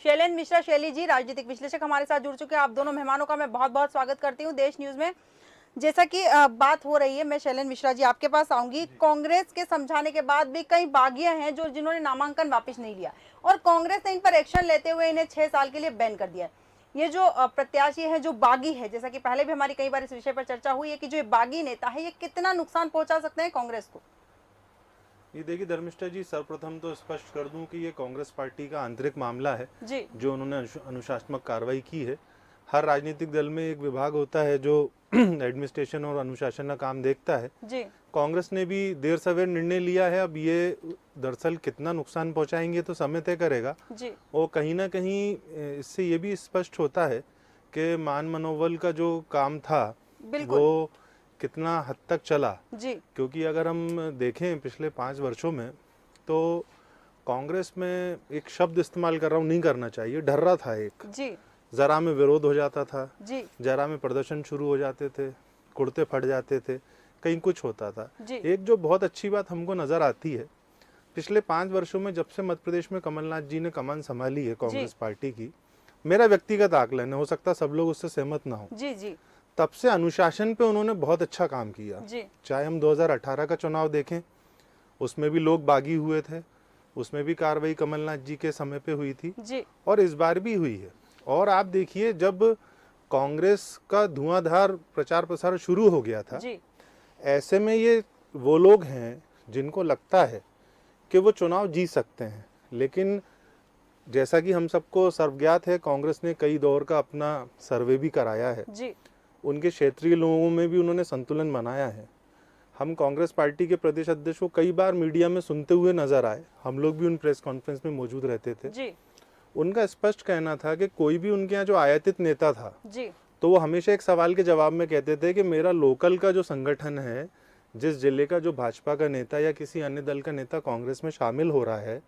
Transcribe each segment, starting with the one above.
शैलेंद्र मिश्रा, शैली जी राजनीतिक विश्लेषक हमारे साथ जुड़ चुके हैं। आप दोनों मेहमानों का मैं बहुत बहुत स्वागत करती हूँ देश न्यूज में। जैसा कि बात हो रही है, मैं शैलेंद्र मिश्रा जी आपके पास आऊंगी। कांग्रेस के समझाने के बाद भी कई बागियां हैं जो जिन्होंने नामांकन वापस नहीं लिया और कांग्रेस ने इन पर एक्शन लेते हुए इन्हें 6 साल के लिए बैन कर दिया है। ये जो प्रत्याशी है, जो बागी है, जैसा कि पहले भी हमारी कई बार इस विषय पर चर्चा हुई है कि जो ये बागी नेता है, ये कितना नुकसान पहुंचा सकते हैं कांग्रेस को। ये देखिए धर्मिष्ठा जी, सर्वप्रथम तो स्पष्ट कर दूं कि ये कांग्रेस पार्टी का आंतरिक मामला है जी। जो उन्होंने अनुशासनात्मक कार्रवाई की है। हर राजनीतिक दल में एक विभाग होता है जो एडमिनिस्ट्रेशन और अनुशासन का काम देखता है। जी। कांग्रेस ने भी देर सवेर निर्णय लिया है। अब ये दरअसल कितना नुकसान पहुंचाएंगे तो समय तय करेगा जी। और कहीं ना कहीं इससे ये भी स्पष्ट होता है कि मान मनोबल का जो काम था वो कितना हद तक चला जी। क्योंकि अगर हम देखें पिछले 5 वर्षों में तो कांग्रेस में एक शब्द इस्तेमाल कर रहा हूँ, नहीं करना चाहिए, डर रहा था एक जी। जरा में विरोध हो जाता था जी। जरा में प्रदर्शन शुरू हो जाते थे, कुर्ते फट जाते थे, कहीं कुछ होता था। जी। एक जो बहुत अच्छी बात हमको नजर आती है पिछले 5 वर्षों में, जब से मध्य प्रदेश में कमलनाथ जी ने कमान संभाली है कांग्रेस पार्टी की, मेरा व्यक्तिगत आकलन है, हो सकता सब लोग उससे सहमत ना हो, जी। जी। तब से अनुशासन पे उन्होंने बहुत अच्छा काम किया। जी। चाहे हम 2018 का चुनाव देखें, उसमें भी लोग बागी हुए थे, उसमें भी कार्रवाई कमलनाथ जी के समय पे हुई थी जी। और इस बार भी हुई है। और आप देखिए जब कांग्रेस का धुआंधार प्रचार प्रसार शुरू हो गया था जी। ऐसे में ये वो लोग हैं जिनको लगता है कि वो चुनाव जीत सकते हैं, लेकिन जैसा कि हम सबको सर्वज्ञात है कांग्रेस ने कई दौर का अपना सर्वे भी कराया है जी। उनके क्षेत्रीय लोगों में भी उन्होंने संतुलन बनाया है। हम कांग्रेस पार्टी के प्रदेश अध्यक्ष को कई बार मीडिया में सुनते हुए नजर आए, हम लोग भी उन प्रेस कॉन्फ्रेंस में मौजूद रहते थे जी। उनका स्पष्ट कहना था कि कोई भी उनके यहाँ जो आयातित नेता था जी। तो वो हमेशा एक सवाल के जवाब में कहते थे कि मेरा लोकल का जो संगठन है, जिस जिले का जो भाजपा का नेता या किसी अन्य दल का नेता कांग्रेस में शामिल हो रहा है,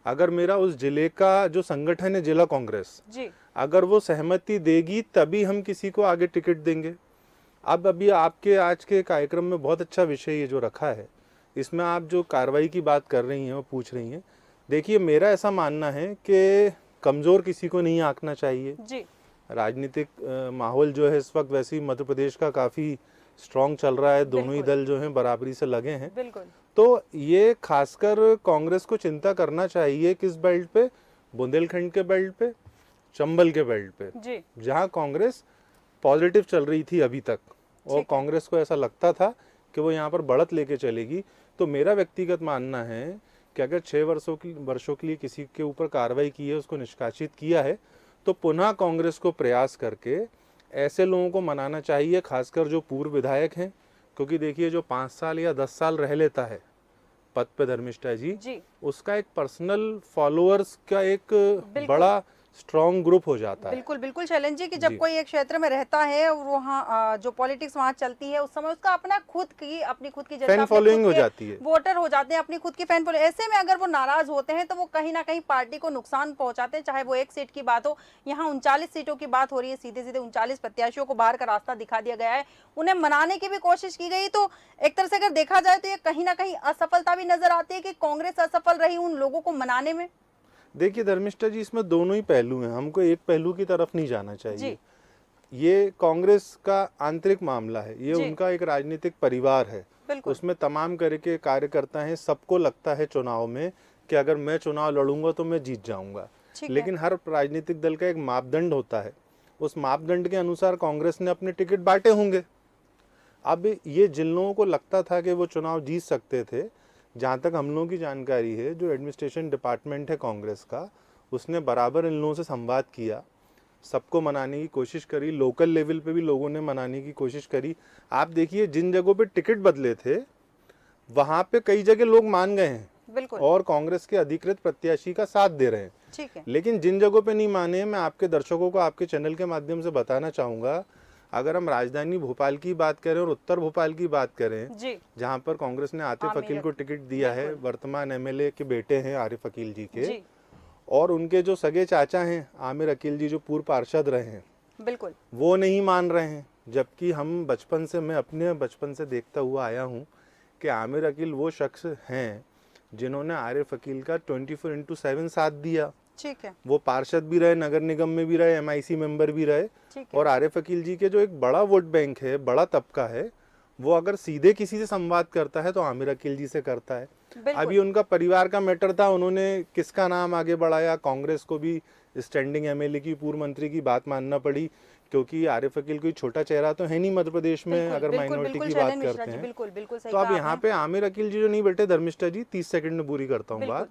अगर मेरा उस जिले का जो संगठन है जिला कांग्रेस जी। अगर वो सहमति देगी तभी हम किसी को आगे टिकट देंगे। अब अभी आपके आज के कार्यक्रम में बहुत अच्छा विषय ये जो रखा है, इसमें आप जो कार्रवाई की बात कर रही हैं और पूछ रही हैं, देखिए मेरा ऐसा मानना है कि कमज़ोर किसी को नहीं आंकना चाहिए जी। राजनीतिक माहौल जो है इस वक्त वैसे ही मध्य प्रदेश का काफ़ी स्ट्रांग चल रहा है, दोनों ही दल जो हैं बराबरी से लगे हैं। बिल्कुल। तो ये खासकर कांग्रेस को चिंता करना चाहिए किस बेल्ट पे, बुंदेलखंड के बेल्ट पे, चंबल के बेल्ट पे, जी। जहां कांग्रेस पॉजिटिव चल रही थी अभी तक और कांग्रेस को ऐसा लगता था कि वो यहाँ पर बढ़त लेके चलेगी। तो मेरा व्यक्तिगत मानना है कि अगर 6 वर्षों के लिए किसी के ऊपर कार्रवाई की है, उसको निष्कासित किया है, तो पुनः कांग्रेस को प्रयास करके ऐसे लोगों को मनाना चाहिए, खासकर जो पूर्व विधायक हैं, क्योंकि देखिए जो 5 साल या 10 साल रह लेता है पद पे धर्मिष्ठा जी, उसका एक पर्सनल फॉलोअर्स का एक बड़ा स्ट्रॉन्ग ग्रुप हो जाता है। बिल्कुल बिल्कुल शैलेंद्र जी, कि जब कोई एक क्षेत्र में रहता है और वहाँ जो पॉलिटिक्स वहाँ चलती है, उस समय उसका अपनी खुद की फैन फॉलोइंग हो जाती है, वोटर हो जाते हैं, अपनी खुद की फैन फॉलोइंग। ऐसे में अगर वो नाराज होते हैं तो वो कहीं ना कहीं पार्टी को नुकसान पहुंचाते हैं, चाहे वो एक सीट की बात हो। यहाँ 39 सीटों की बात हो रही है, सीधे सीधे 39 प्रत्याशियों को बाहर का रास्ता दिखा दिया गया है, उन्हें मनाने की भी कोशिश की गई। तो एक तरह से अगर देखा जाए तो ये कहीं ना कहीं असफलता भी नजर आती है कि कांग्रेस असफल रही उन लोगों को मनाने में। देखिए धर्मिष्ठा जी, इसमें दोनों ही पहलू हैं, हमको एक पहलू की तरफ नहीं जाना चाहिए। ये कांग्रेस का आंतरिक मामला है, ये उनका एक राजनीतिक परिवार है, उसमें तमाम करके कार्यकर्ता हैं, सबको लगता है चुनाव में कि अगर मैं चुनाव लड़ूंगा तो मैं जीत जाऊंगा, लेकिन हर राजनीतिक दल का एक मापदंड होता है, उस मापदंड के अनुसार कांग्रेस ने अपने टिकट बांटे होंगे। अब ये जिन लोगों को लगता था कि वो चुनाव जीत सकते थे, जहाँ तक हम लोगों की जानकारी है, जो एडमिनिस्ट्रेशन डिपार्टमेंट है कांग्रेस का, उसने बराबर इन लोगों से संवाद किया, सबको मनाने की कोशिश करी, लोकल लेवल पे भी लोगों ने मनाने की कोशिश करी। आप देखिए जिन जगहों पे टिकट बदले थे वहाँ पे कई जगह लोग मान गए हैं और कांग्रेस के अधिकृत प्रत्याशी का साथ दे रहे हैं। ठीक है। लेकिन जिन जगहों पे नहीं माने, मैं आपके दर्शकों को आपके चैनल के माध्यम से बताना चाहूँगा, अगर हम राजधानी भोपाल की बात करें और उत्तर भोपाल की बात करें, जहां पर कांग्रेस ने आतिफ अकील को टिकट दिया है, वर्तमान एमएलए के बेटे हैं आरिफ अकील जी के, और उनके जो सगे चाचा हैं आमिर अकील जी जो पूर्व पार्षद रहे हैं, बिल्कुल वो नहीं मान रहे हैं। जबकि हम बचपन से, मैं अपने बचपन से देखता हुआ आया हूँ कि आमिर अकील वो शख्स हैं जिन्होंने आरिफ अकील का 24/7 साथ दिया, ठीक है। वो पार्षद भी रहे, नगर निगम में भी रहे, MIC मेंबर भी रहे। ठीक है। और आरिफ अकील जी के जो एक बड़ा वोट बैंक है, बड़ा तबका है, वो अगर सीधे किसी से संवाद करता है तो आमिर अकील जी से करता है। अभी उनका परिवार का मैटर था, उन्होंने किसका नाम आगे बढ़ाया, कांग्रेस को भी स्टैंडिंग MLA की, पूर्व मंत्री की बात मानना पड़ी, क्योंकि आरिफ अकील कोई छोटा चेहरा तो है नहीं मध्य प्रदेश में अगर माइनॉरिटी की बात करते हैं। बिल्कुल बिल्कुल सही तो अब यहाँ पे आमिर अकील जी जो नहीं बैठे, धर्मिष्ठा जी 30 सेकंड में पूरी करता हूँ बात,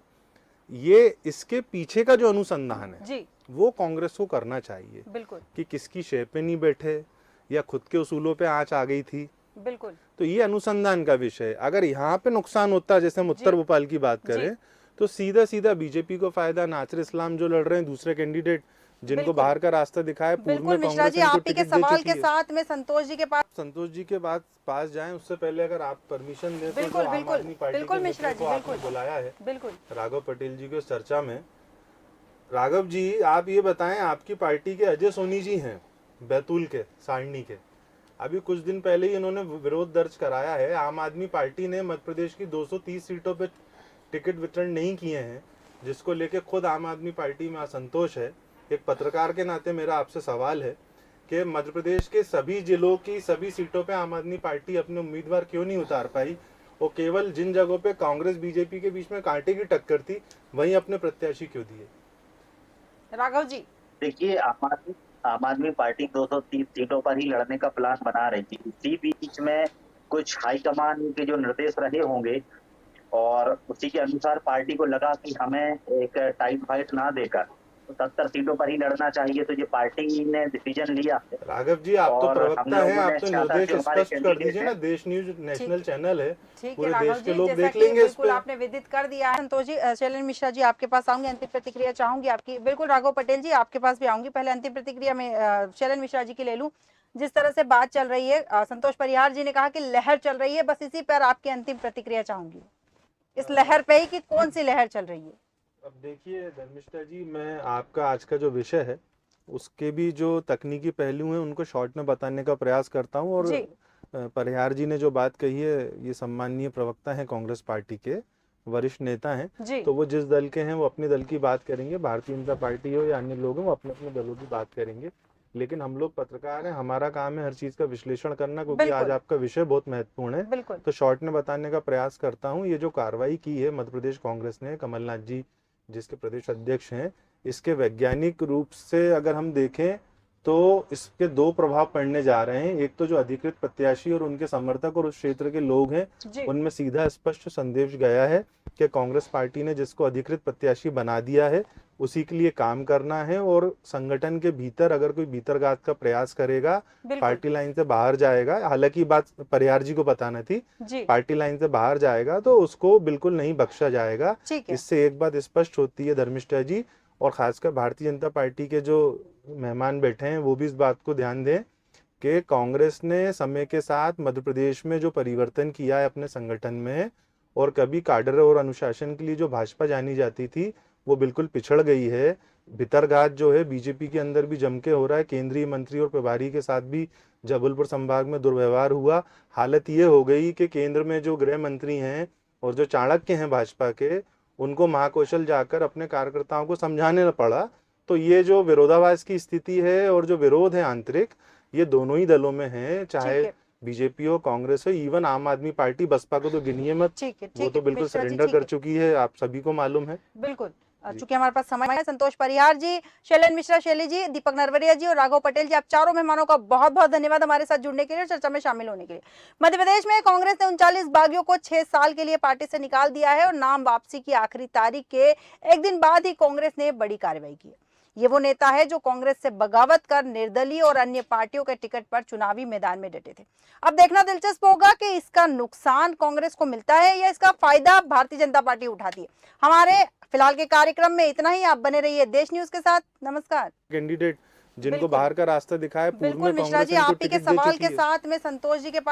ये इसके पीछे का जो अनुसंधान है जी, वो कांग्रेस को करना चाहिए। बिल्कुल कि किसकी शय पे नहीं बैठे या खुद के उसूलों पे आंच आ गई थी, बिल्कुल। तो ये अनुसंधान का विषय। अगर यहाँ पे नुकसान होता है, जैसे हम उत्तर भोपाल की बात करें, तो सीधा सीधा बीजेपी को फायदा। नासिर इस्लाम जो लड़ रहे हैं दूसरे कैंडिडेट, जिनको बाहर का रास्ता दिखाया, पूर्व में मिश्रा जी, आप ही के सवाल के साथ में संतोष जी के पास जाएं, उससे पहले अगर आप परमिशन दें तो बिल्कुल जो आम आदमी पार्टी के मिश्रा नेता जी, को आपने बुलाया है, बिल्कुल राघव पटेल जी को इस चर्चा में। राघव जी, आप ये बताएं, आपकी पार्टी के अजय सोनी जी हैं बैतूल के, सारणी के, अभी कुछ दिन पहले ही इन्होंने विरोध दर्ज कराया है। आम आदमी पार्टी ने मध्य प्रदेश की 230 सीटों पे टिकट वितरण नहीं किए हैं, जिसको लेके खुद आम आदमी पार्टी में असंतोष है। एक पत्रकार के नाते मेरा आपसे सवाल है कि मध्य प्रदेश के सभी जिलों की सभी सीटों पे आम आदमी पार्टी अपने उम्मीदवार क्यों नहीं उतार पाई, और केवल जिन जगहों पे कांग्रेस बीजेपी के बीच में कांटे की टक्कर थी वहीं अपने प्रत्याशी क्यों दिए? राघव जी, देखिए, आम आदमी पार्टी 230 सीटों पर ही लड़ने का प्लान बना रही थी। इसी बीच में कुछ हाईकमान के जो निर्देश रहे होंगे और उसी के अनुसार पार्टी को लगा कि हमें एक टाइट फाइट ना देकर तो 70 सीटों पर ही लड़ना चाहिए, तो ये पार्टी ने डिसीजन लिया। राघव जी, आप तो प्रवक्ता हैं, आप तो निर्देश स्पष्ट कर दीजिए ना। देश न्यूज नेशनल चैनल है, पूरे देश के लोग देख लेंगे इस पे। आपने विदित कर दिया है। संतोष जी, शैलेंद्र मिश्रा जी आपके पास आऊंगी, अंतिम प्रतिक्रिया चाहूंगी आपकी। बिल्कुल राघव पटेल जी आपके पास भी आऊंगी, पहले अंतिम प्रतिक्रिया में शैलेंद्र मिश्रा जी की ले लूं। जिस तरह से बात चल रही है, संतोष परिहार जी ने कहा कि लहर चल रही है, बस इसी पर आपकी अंतिम प्रतिक्रिया चाहूंगी, इस लहर पे ही कि कौन सी लहर चल रही है। अब देखिए धर्मिष्ठा जी, मैं आपका आज का जो विषय है उसके भी जो तकनीकी पहलू हैं उनको शॉर्ट में बताने का प्रयास करता हूं। और परिहार जी ने जो बात कही है, ये सम्माननीय प्रवक्ता हैं, कांग्रेस पार्टी के वरिष्ठ नेता हैं, तो वो जिस दल के हैं वो अपने दल की बात करेंगे, भारतीय जनता पार्टी हो या अन्य लोग हो वो अपने अपने दलों की बात करेंगे। लेकिन हम लोग पत्रकार हैं, हमारा काम है हर चीज का विश्लेषण करना, क्योंकि आज आपका विषय बहुत महत्वपूर्ण है। तो शॉर्ट में बताने का प्रयास करता हूँ। ये जो कार्रवाई की है मध्य प्रदेश कांग्रेस ने, कमलनाथ जी जिसके प्रदेश अध्यक्ष हैं, इसके वैज्ञानिक रूप से अगर हम देखें तो इसके दो प्रभाव पड़ने जा रहे हैं। एक तो जो अधिकृत प्रत्याशी और उनके समर्थक और उस क्षेत्र के लोग हैं, उनमें सीधा स्पष्ट संदेश गया है कि कांग्रेस पार्टी ने जिसको अधिकृत प्रत्याशी बना दिया है उसी के लिए काम करना है, और संगठन के भीतर अगर कोई भीतरघात का प्रयास करेगा, पार्टी लाइन से बाहर जाएगा, हालांकि बात परिहार जी को बताना थी, पार्टी लाइन से बाहर जाएगा तो उसको बिल्कुल नहीं बख्शा जाएगा। इससे एक बात स्पष्ट होती है धर्मिष्ठा जी, और खासकर भारतीय जनता पार्टी के जो मेहमान बैठे हैं वो भी इस बात को ध्यान दें कि कांग्रेस ने समय के साथ मध्य प्रदेश में जो परिवर्तन किया है अपने संगठन में, और कभी काडर और अनुशासन के लिए जो भाजपा जानी जाती थी वो बिल्कुल पिछड़ गई है। भीतरघात जो है बीजेपी के अंदर भी जम के हो रहा है। केंद्रीय मंत्री और प्रभारी के साथ भी जबलपुर संभाग में दुर्व्यवहार हुआ। हालत ये हो गई कि केंद्र में जो गृह मंत्री हैं और जो चाणक्य हैं भाजपा के, उनको महाकौशल जाकर अपने कार्यकर्ताओं को समझाने पड़ा। तो ये जो विरोधाभास की स्थिति है और जो विरोध है आंतरिक, ये दोनों ही दलों में है, चाहे बीजेपी हो, कांग्रेस हो, इवन आम आदमी पार्टी, बसपा को तो गिनिए मत, वो तो बिल्कुल सरेंडर कर चुकी है, आप सभी को मालूम है। बिल्कुल, चूंकि हमारे पास समय है, संतोष परिहार जी, शैलेंद्र मिश्रा शैली जी, दीपक नरवरिया जी और राघव पटेल जी, आप चारों मेहमानों का बहुत बहुत धन्यवाद हमारे साथ जुड़ने के लिए, चर्चा में शामिल होने के लिए। मध्य प्रदेश में कांग्रेस ने 39 बागियों को 6 साल के लिए पार्टी से निकाल दिया है, और नाम वापसी की आखिरी तारीख के एक दिन बाद ही कांग्रेस ने बड़ी कार्रवाई की। ये वो नेता है जो कांग्रेस से बगावत कर निर्दलीय और अन्य पार्टियों के टिकट पर चुनावी मैदान में डटे थे। अब देखना दिलचस्प होगा कि इसका नुकसान कांग्रेस को मिलता है या इसका फायदा भारतीय जनता पार्टी उठाती है। हमारे फिलहाल के कार्यक्रम में इतना ही। आप बने रहिए देश न्यूज के साथ। नमस्कार। कैंडिडेट जिनको बाहर का रास्ता दिखाया, बिल्कुल मिश्रा जी, आप ही के सवाल के साथ में संतोष जी के पास